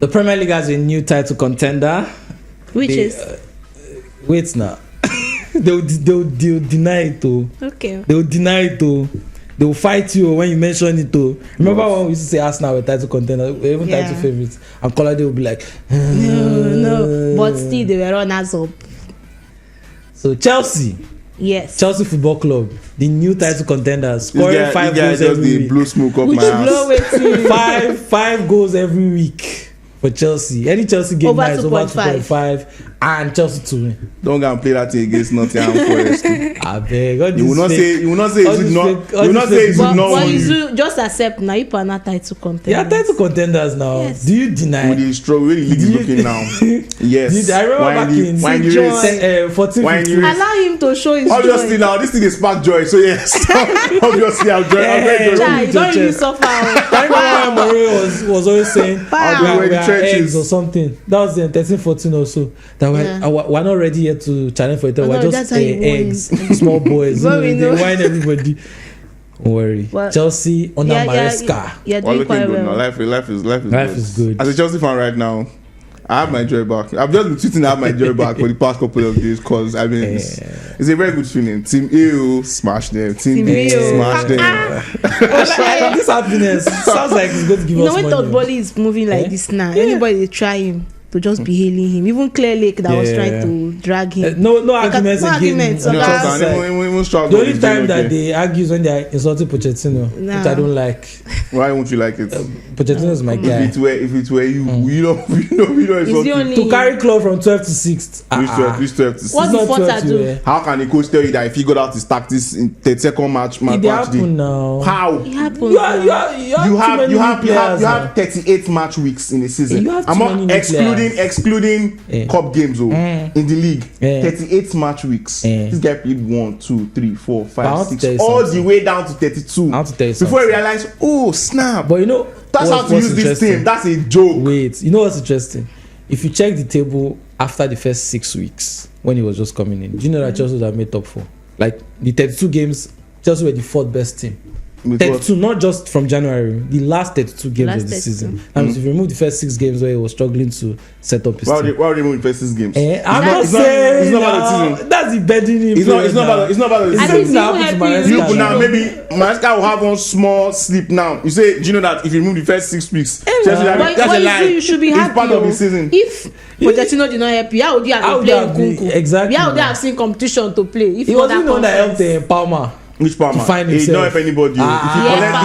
The Premier League has a new title contender. Which is? Wait now. They'll deny it though. Okay. They'll deny it though. They will fight you when you mention it though. Remember when we used to say Arsenal were title contender, even title favorites, and Colade will be like, no. But still, they were runners up. So Chelsea. Yes. Chelsea Football Club, the new title contenders, scoring 5 goals every week. Blow smoke up my ass. five goals every week for Chelsea. Any Chelsea game now is over 2.5, and Chelsea to win. Don't go and play that thing against Nottingham Forest. I beg. You will not say it's not. But you just accept now. You are not title contenders. They are title contenders now. Yes. Do you deny? With the struggle, where the league is looking now. Yes. I remember back in 14. Allow him to show his obviously joy. Now this thing is spark joy. So yes, obviously I'm very joyful. Don't you suffer. I remember Mourinho was always saying we are eggs or something. That was in 13-14 or so. That we're not ready yet to challenge for it. We're just eggs, small boys. They whine everybody. Don't worry. Well, Chelsea under Maresca. Yeah, doing quite well. Life is good. As a Chelsea fan right now, I have my joy back. I've just been tweeting I have my joy back for the past couple of days because I mean it's a very good feeling. Team A smash them. Team B smash them. This happiness sounds like it's going to give us money. When Todd Boehly is moving like this now, anybody they try him to just be hailing him. Even Claire Lake that was trying to drag him. No arguments again. The only time that they argue is when they are insulting Pochettino, which I don't like. Why won't you like it? Pochettino is my guy. If it were you, we don't insult him. To carry club from 12th to 6th. Which 12 to 6th? What's the fault I do? How can the coach tell you that he figured out his tactics in 32nd match? It happened now. How? It happened. You have 38 match weeks in a season. I'm excluding cup games in the league. 38 match weeks. This guy played 1, 2, 3, 4, 5, 6, all the way down to 32. Before he realized, oh snap! But you know that's how to use this thing. That's a joke. Wait, you know what's interesting? If you check the table after the first 6 weeks when he was just coming in, do you know that Chelsea would have made top 4? Like the 32 games, Chelsea were the 4th best team. 32, not just from January, the last 32 games of the season. And if you remove the first 6 games where he was struggling to set up his team. Why would you remove the first 6 games? I'm not saying it's not about the season. That's the bedding him. It's not about the season. You now maybe Maresca will have one small slip now. You say, do you know that if you remove the first 6 weeks, that's a lie. You should be happy. It's part of the season. If Pochettino did not help you, how would you have been playing Kunku? Exactly. How would you have seen competition to play? If he wasn't the one that helped Palmer. Which Palmer? He don't help anybody. If you collect,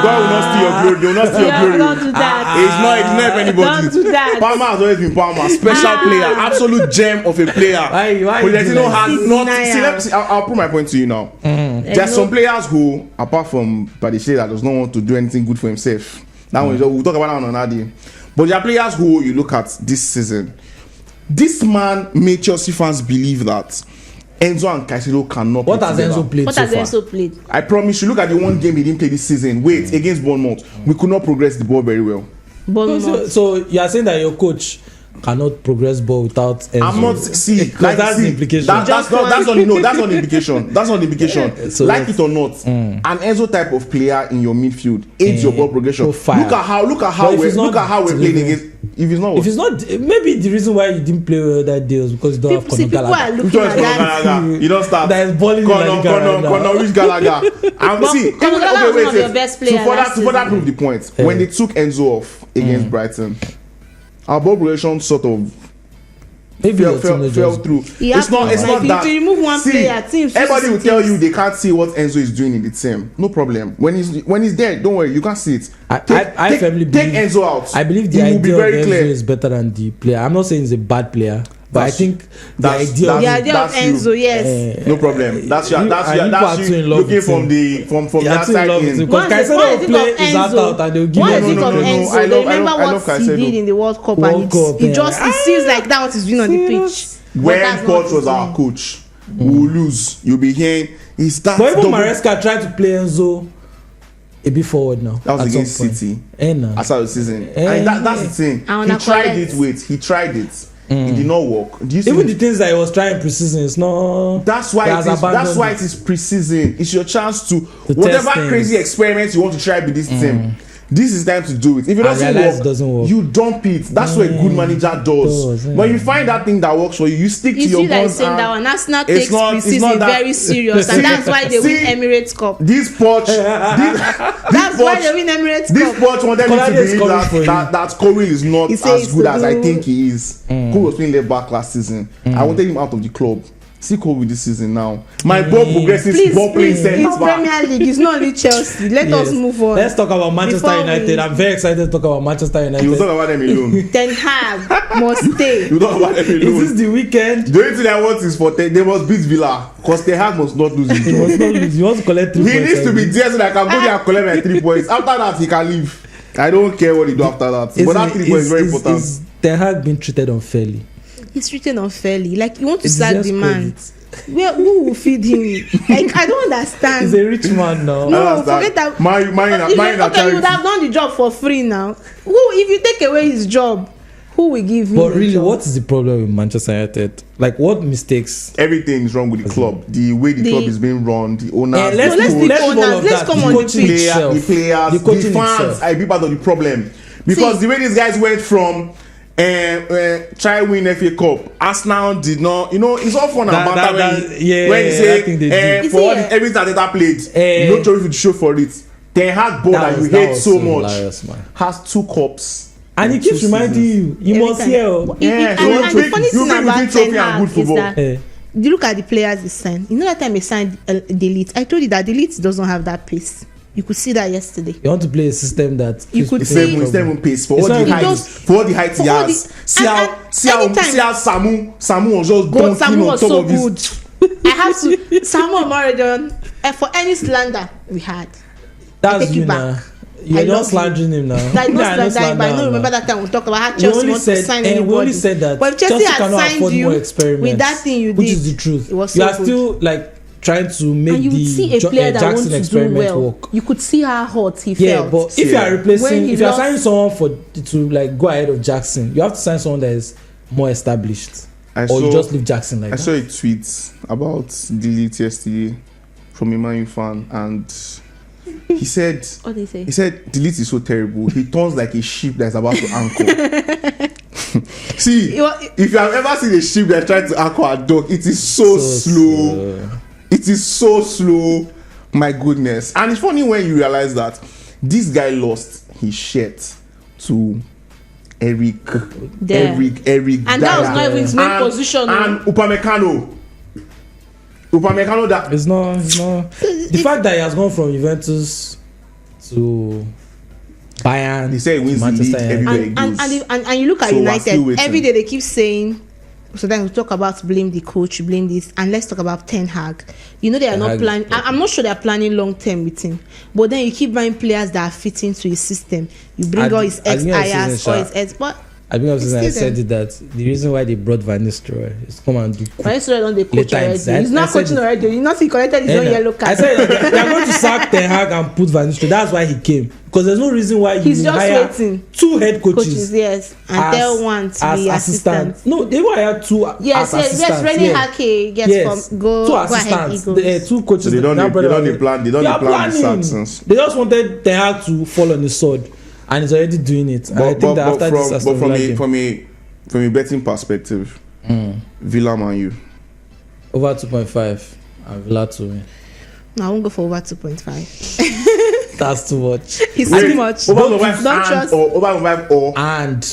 God will not steal your glory. They will not steal your glory. Don't do that. It's not help anybody. Don't do that. Palmer has always been Palmer. Special player, absolute gem of a player. Pochettino has not. See, I'll put my point to you now. There are some players who, apart from Badiashile, that does not want to do anything good for himself. That one, we'll talk about that on another day. But there are players who you look at this season. This man made Chelsea fans believe that Enzo and Caicedo cannot play. What has Enzo played What so has far? Enzo played? I promise you, look at the one game he didn't play this season. Wait, against Bournemouth. We could not progress the ball very well. So you are saying that your coach cannot progress ball without Enzo? I'm not that's the implication. That's not the implication. That's not the implication. So like it or not, an Enzo type of player in your midfield aids your ball progression. Look at how we're playing against. If it's not, maybe the reason why you didn't play well that day was because you don't have Conor Gallagher. People are looking at that. You don't start. That is balling Conor Rich Gallagher. And see, Conor Gallagher is one of your best players. To further prove the point, when they took Enzo off against Brighton, our ball progression sort of fell through. It's not that. To remove one player, everybody will tell you they can't see what Enzo is doing in the team. No problem. When he's there, don't worry, you can't see it. I firmly believe Enzo out. I believe the idea of Enzo is better than the player. I'm not saying he's a bad player, but I think the idea of Enzo, yes. No problem. That's you looking from the outside in. Because Caicedo will play his heart out and they'll give him Enzo. Remember what he did in the World Cup, and it seems like that what he's doing on the pitch. When Coach was our coach, we will lose. You'll be hearing is that. But even Maresca tried to play Enzo a bit forward now. That was against City. After the season. That's the thing. He tried it. It did not work. Even the things that he was trying pre-season, it's not. That's why it is pre-season. It's your chance to whatever crazy experiments you want to try with this team. This is time to do it. If it doesn't work, you dump it. That's what a good manager does. When you find that thing that works for you, you stick to your guns. Like that one. Arsenal takes pre-season very serious, and that's why they win Emirates Cup. This Poch, that's why they win Emirates Cup. This Poch wanted me to believe that Cowell is not as good as I think he is. Who was playing left back last season? I wanted him out of the club. See Cowell this season now. My ball progresses ball playing sense. It's Premier League. It's not only Chelsea. Let us move on. Let's talk about Manchester United. I'm very excited to talk about Manchester United. You talk about them alone. Ten Hag must stay. You talk about them alone. Is this the weekend? The only thing I want is for they must beat Villa. Because Ten Hag must not lose his job. He must not lose. He wants to collect 3 points. He needs to be there so that I can go there and collect my 3 points. After that, he can leave. I don't care what he do after that. But that 3 points is very important. Is Ten Hag being treated unfairly? He's treated unfairly. Like, you want to sack the man. Who will feed him? Like, I don't understand. He's a rich man now. No, forget that. Okay, you would have done the job for free now. If you take away his job, who will give him? But really, what is the problem with Manchester United? Like, what mistakes? Everything is wrong with the club. The way the club is being run, the owners, let's come on the pitch. The players, the fans are a big part of the problem. Because the way these guys went from try win FA Cup, Arsenal did not. It's all fun and banter when you say for all the everything that Arteta played, no trophy to show for it. Ten Hag board that you hate so much has 2 cups, and he keeps reminding you must hear. And the funny thing about Ten Hag is that you look at the players he signed. You know that time he signed Delete. I told you that Delete doesn't have that pace. You could see that yesterday. You want to play a system that you could see pace for all the height he has. See how Samu was just dunking on top of this. I have to Samu Maradon for any slander we had. That's you now. You're not slandering him now. Like not slandering, but I don't remember that time we talked about how Chelsea wants to sign anybody. We only said that. But Chelsea had signed you with that thing you did, which is the truth. It was so you are still like trying to make the Jackson experiment work. You could see how hot he felt. Yeah, but if you are replacing, if you are signing someone to like go ahead of Jackson, you have to sign someone that is more established. You just leave Jackson like that. I saw a tweet about Delete yesterday from a Man U fan, and he said, what did he say? He said Delete is so terrible. He turns like a ship that's about to anchor. See, if you have ever seen a ship that's trying to anchor a dock, it is so slow. It is so slow. My goodness. And it's funny when you realize that this guy lost his shirt to Eric. And that was not even his main position. And Upamecano that it's not the fact that he has gone from Juventus to Bayern. He said he wins Manchester the league and you look at United every day they keep saying. So then we talk about blame the coach, blame this, and let's talk about Ten Hag. You know they are not planning. I'm not sure they are planning long term with him. But then you keep buying players that are fitting to his system. You bring all his ex-Ayers or his ex. But I said it that the reason why they brought Van Nistelrooy is come and do. Van Nistelrooy don't they coach already. He's not coaching already. He's not collected his own yellow card. I said they are going to sack Ten Hag and put Van Nistelrooy. That's why he came. Because there's no reason why he's just hire waiting. 2 head coaches. Yes, and tell one to be assistant. No, they will hire 2 assistants. Yes, Rennie Hake from go 2 assistants. 2 coaches. So they don't plan the sack. They just wanted Ten Hag to fall on the sword, and he's already doing it. And I think that after this, from a betting perspective, Villa Man U over 2.5 and Villa to win. No, I won't go for over 2.5. That's too much. It's too much. Over 5 and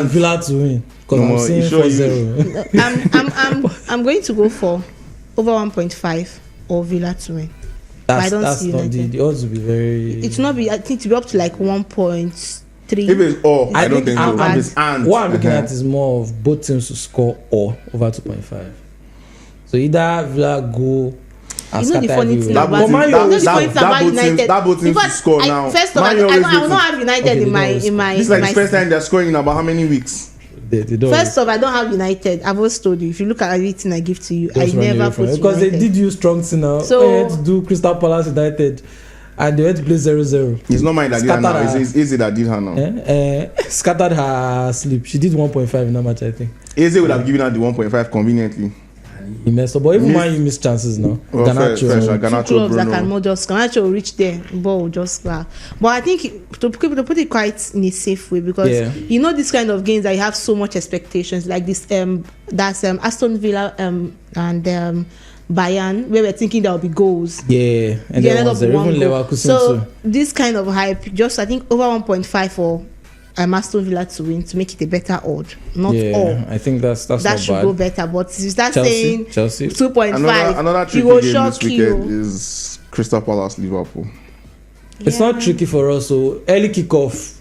Villa to win. Because I'm seeing 4-0. I'm going to go for over 1.5 or Villa to win. I don't see United. The odds will be very. It will not be. I think to be up to like 1.3. If it's I don't think so. What I'm looking at is more of both teams to score or over 2.5. So either Villa go. You know the funny thing about United. That both teams to score now. First of all, I will not have United in my. This is like the first time they're scoring in about how many weeks? First off, I don't have United. I've always told you. If you look at everything I give to you, I never put United. Because they did use strong signal. So they had to do Crystal Palace United, and they had to play 0-0. It's not mine that did her now. It's Eze that did her now. Scattered her sleep. She did 1.5 in that match, I think. Eze would have given her the 1.5 conveniently. He messed up. But even Man, you miss chances now. Well, Garnacho, two clubs that can more just Garnacho just reach there, ball just But I think to put it quite in a safe way, because you know this kind of games that you have so much expectations, like this that's Aston Villa and Bayern, where we're thinking there will be goals. Yeah, and then even Leverkusen. So this kind of hype, just I think over 1.5 for Aston Villa to win, to make it a better odd. Not all. I think that's that not should bad. Go better. But if you start saying Chelsea 2.5, another tricky game this weekend is Crystal Palace Liverpool. It's not tricky for us. So early kickoff.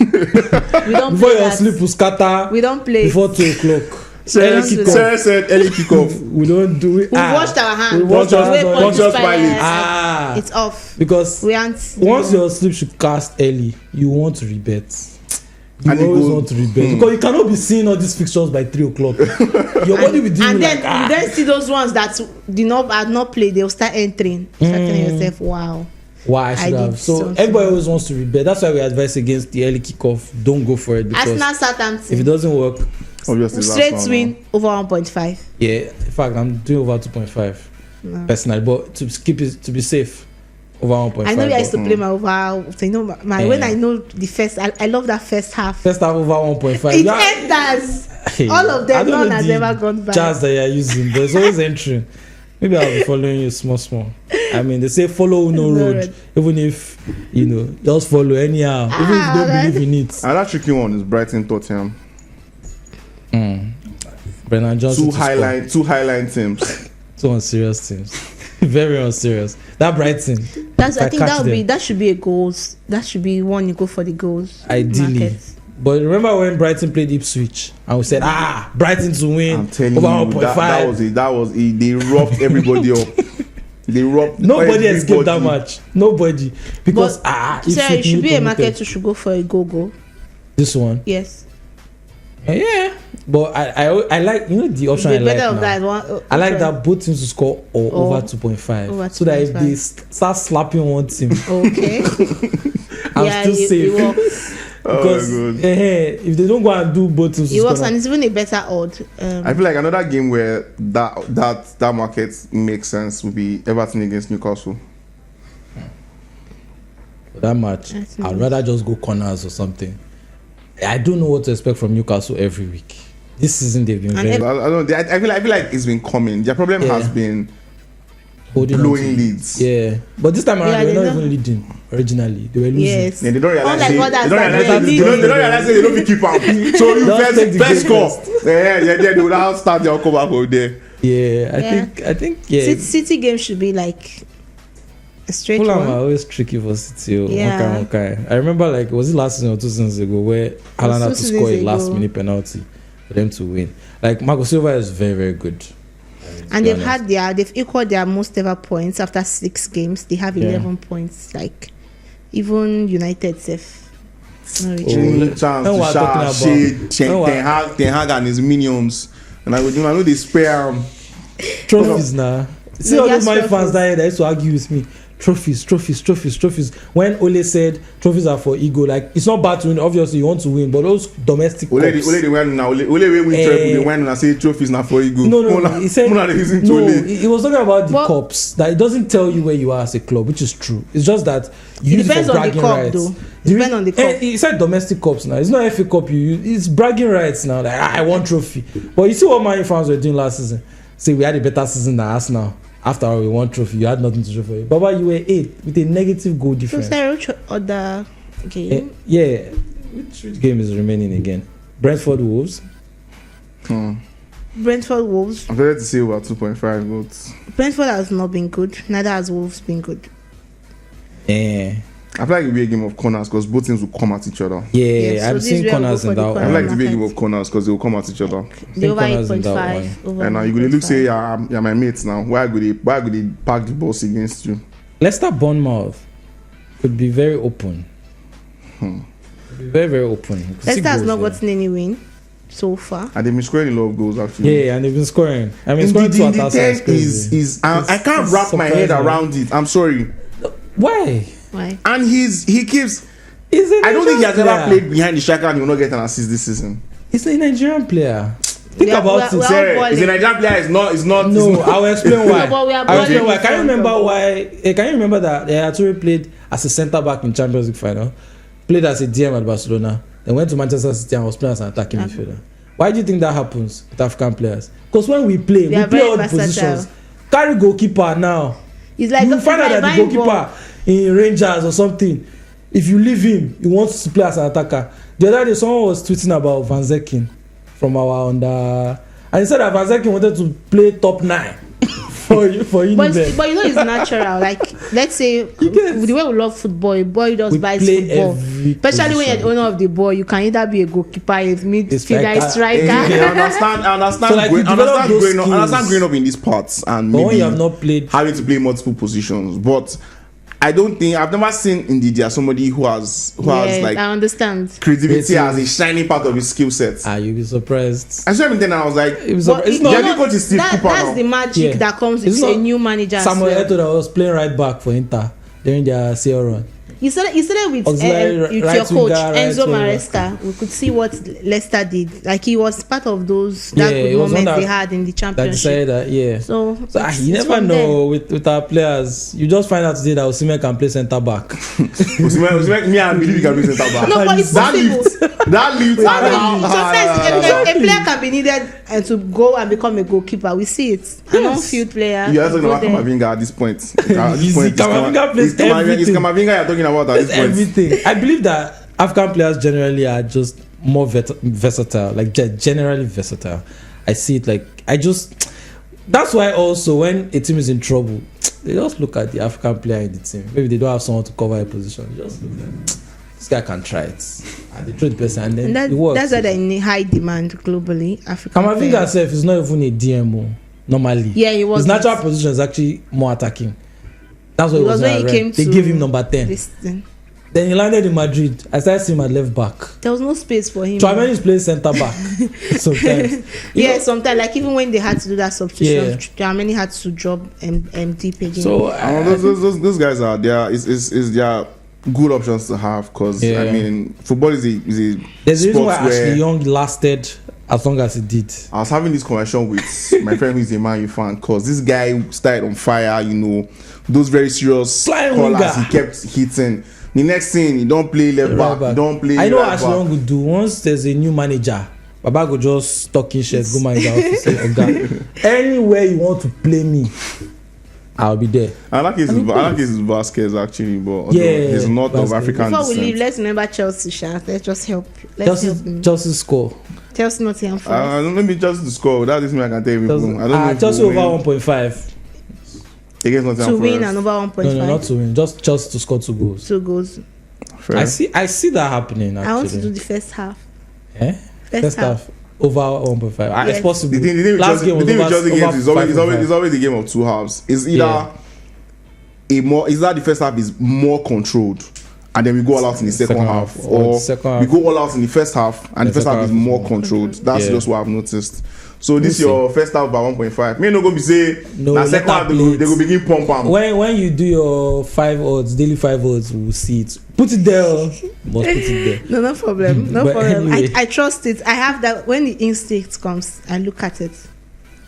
We don't before your sleep will scatter. We don't play before 2:00. Sarah said early kickoff. We don't do it. We washed our hands. We washed our hands. It's off. Because once your sleep should cast early, you want to rebet. You always want to rebet. Because you cannot be seeing all these fixtures by 3:00. Your body will do and then you then see those ones that had not played, they'll start entering. Start telling yourself, wow. Why I should have. So everybody always wants to rebet. That's why we advise against the early kickoff. Don't go for it, because Arsenal, Southampton, if it doesn't work, obviously straight win over 1.5. Yeah, in fact, I'm doing over 2.5 personally, but to be safe, over 1.5. I know I used to play my over. So when I know the first, I love that first half. First half over 1.5. It enters. All of them, none has ever gone back. Jazz that you're using, but it's always entering. Maybe I'll be following you small. I mean, they say follow no road, even if just follow anyhow, even if you don't believe in it. Another tricky one is Brighton Tottenham. Brennan Johnson. Two highline teams. Two unserious teams. Very unserious. That Brighton. I think that should be a goals. That should be one you go for the goals. Ideally. Market. But remember when Brighton played Ipswich and we said, Brighton to win. I'm telling you, that was it. They robbed everybody up. Nobody escaped that much. Nobody. Because it should be a market who should go for a go. This one? Yes. Yeah. But I like the option I like now. I like that both teams to score over 2.5. So that if they start slapping one team, okay, I'm still safe. Because if they don't go and do both teams, it works, and it's even a better odd. I feel like another game where that market makes sense would be Everton against Newcastle. For that match, I'd rather just go corners or something. I don't know what to expect from Newcastle every week. This season they've been very. I feel like it's been coming. Their problem has been blowing leads. Yeah, but this time around they were not even leading. Originally, they were losing. Yes. They don't realize they don't keep up. So you first score. They will now start their comeback over there. Yeah, I think. City game should be like a straight one. Fulham are always tricky for City. Okay. I remember, was it last season or 2 seasons ago, where Haaland had to score a last-minute penalty for them to win. Marco Silva is very, very good. And they've equaled their most ever points after 6 games. They have 11 points. Even United safe. Chance to shade Ten Hag and his minions. And I know they spare trophies now. See all those my fans that used to argue with me. Trophies. When Ole said trophies are for ego, it's not bad to win. Obviously, you want to win, but those domestic cups. Ole they win now. Ole win treble. They win and say trophies not for ego. No. He said he was talking about the cups. That it doesn't tell you where you are as a club, which is true. It's just that you use it for bragging rights. Depends on the cup. He said domestic cups now. It's not FA Cup. It's bragging rights now. I want trophy. But you see what Man U fans were doing last season. Say we had a better season than us now. After all, we won trophy. You had nothing to show for it. Baba, you were 8 with a negative goal difference. So, which other game? Which game is remaining again? Brentford Wolves. Brentford Wolves. I'm ready to say about 2.5 votes. Brentford has not been good. Neither has Wolves been good. I feel like it'll be a game of corners because both teams will come at each other. I've seen corners in that one. I like to be a game of corners because they will come at each other. The over 8.5. And now you're going to look say, you're my mates now. Why would they pack the balls against you? Leicester Bournemouth could be very open. Very, very open. Leicester has not gotten any win so far. And they've been scoring a lot of goals actually. And they've been scoring. Scoring 2 attacks I can't wrap my head around it. I'm sorry. Why? And he keeps. I don't think he has ever played behind the striker and he will not get an assist this season. He's a Nigerian player. Think about it. Is a Nigerian player? Is not. No, I will explain why. I'll explain why. Can you remember why? Can you remember that Yaya played as a centre back in Champions League final? Played as a DM at Barcelona. Then went to Manchester City and was playing as an attacking midfielder. Why do you think that happens with African players? Because when we play all the positions. Carry goalkeeper now. It's like you find out that the goalkeeper in Rangers or something, if you leave him, he wants to play as an attacker. The other day, someone was tweeting about Van Zekken from our under, and he said that Van Zekken wanted to play top 9 for United. But you know it's natural. Like, let's say the way we love football, a boy just buys football. Especially when you're the owner of the ball, you can either be a goalkeeper, a midfielder, a striker. I understand. So like I understand growing up in these parts and maybe you have not played, having to play multiple positions, but I don't think I've never seen in Didier somebody who has like I understand creativity as a shining part of his skill set. You'll be surprised. I saw him then I was like, it's not. That's the magic that comes with a new manager. Samuel Eto'o that was playing right back for Inter during their CL run. You started with your coach Enzo Maresca. We could see what Leicester did. Like he was part of those good moments they had in the championship. So you never know with our players. You just find out today that Osimhen can play centre back. Osimhen, me and believe he can play centre back. No, but it's possible. That leads. Sometimes a player can be needed to go and become a goalkeeper. We see it. An on-field player. You are talking about Kamavinga at this point. Kamavinga plays everything. It's Kamavinga you're talking about at this point. Everything. I believe that African players generally are just more versatile, like generally versatile. I see it that's why also when a team is in trouble, they just look at the African player in the team. Maybe they don't have someone to cover a position. They just look at this guy can try it. And they throw the person and then it works. That's why they're in high demand globally. African Kamavinga himself is not even a DMO normally. Yeah, he was. His natural position is actually more attacking. That's what it was when he came. They gave him number 10. Then he landed in Madrid. I started seeing him at left back. There was no space for him. Tchouaméni is playing centre back sometimes. Sometimes like even when they had to do that substitution, Tchouaméni had to drop deep again. So those guys are there. Is their good options to have because I mean football is a there's a reason why Ashley Young lasted as long as he did. I was having this conversation with my friend who is a Man U fan because this guy started on fire. You know those very serious callers he kept hitting. The next thing, you don't play left back. You don't play. I know what Ashley Young would do. Once there's a new manager, Baba go just talking shit, go manager office. Anywhere you want to play me, I'll be there. I like his Vasquez actually, but he's not of African descent. Before we leave, let's remember Chelsea. Let's just help. Chelsea score. Chelsea Nottingham Forest. Maybe just the score. That is me. I can tell you. I don't know. Chelsea over 1.5. Against Nottingham to win and over 1.5. No, not to win. Just Chelsea to score 2 goals. 2 goals. Fair. I see that happening. Actually. I want to do the first half. First half over 1.5. Yes. It's possible. The thing with Chelsea games is always the game of 2 halves. It's either the first half is more controlled, and then we go all out in the second half, or we go all out in the first half, and the first half is more controlled. That's just what I've noticed. So this your first half by 1.5. Me no go be say na second half they go begin pump am. When you do your 5 odds, daily 5 odds, we'll see it. Put it there. Must put it there. No problem. No problem. Anyway. I trust it. I have that when the instinct comes, I look at it.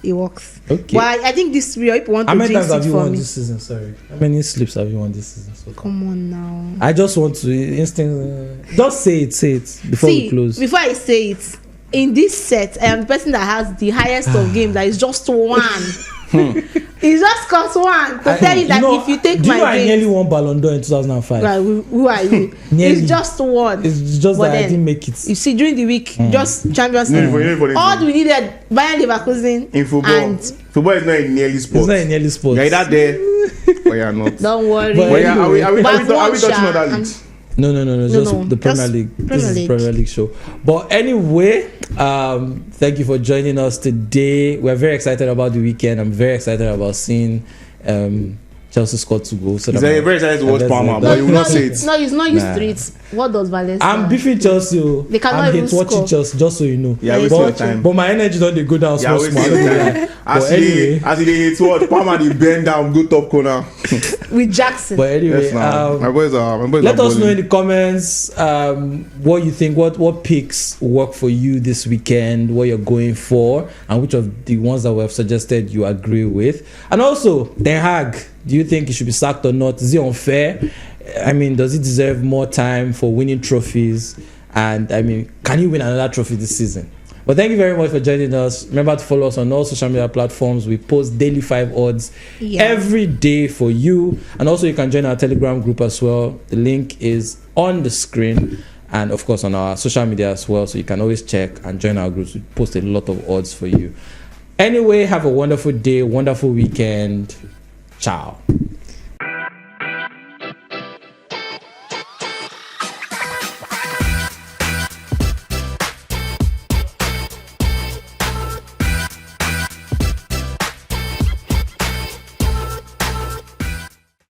It works. Okay. Well, I think this real people want to jinx it for me. How many times have you won this season? Sorry. How many slips have you won this season? So come on now. I just want to instinct. Just say it before we close. Before I say it. In this set, I am the person that has the highest of games. That is just 1. It's just cost 1 to tell you that if you take my game. I nearly won Ballon d'Or in 2005. Right, who are you? It's just 1. It's just that I didn't make it. You see, during the week, just Champions League. All we needed, Bayern Leverkusen. In football is not a nearly sport. It's not a nearly sport. You're either there or you're not. Don't worry. Are we touching on that league? No. Just the Premier League. This is the Premier League show. But anyway, thank you for joining us today. We're very excited about the weekend. I'm very excited about seeing Chelsea scored 2 goals. So he's very excited to watch Palmer, but you will not say it. No, he's not used to it. What does Valencia? I'm beefing Chelsea. They cannot even score. Watching Chelsea, just so you know. Yeah, but my energy don't they go down small. As he hits what Palmer, they bend down, go top corner with Jackson. But anyway, my boys let us know in the comments what you think, what picks work for you this weekend, what you're going for, and which of the ones that we have suggested you agree with. And also, Ten Hag, do you think he should be sacked or not? Is he unfair? I mean, does he deserve more time for winning trophies? And I mean, can he win another trophy this season? But thank you very much for joining us. Remember to follow us on all social media platforms. We post daily 5 odds every day for you. And also you can join our Telegram group as well. The link is on the screen. And of course on our social media as well. So you can always check and join our groups. We post a lot of odds for you. Anyway, have a wonderful day, wonderful weekend. Ciao.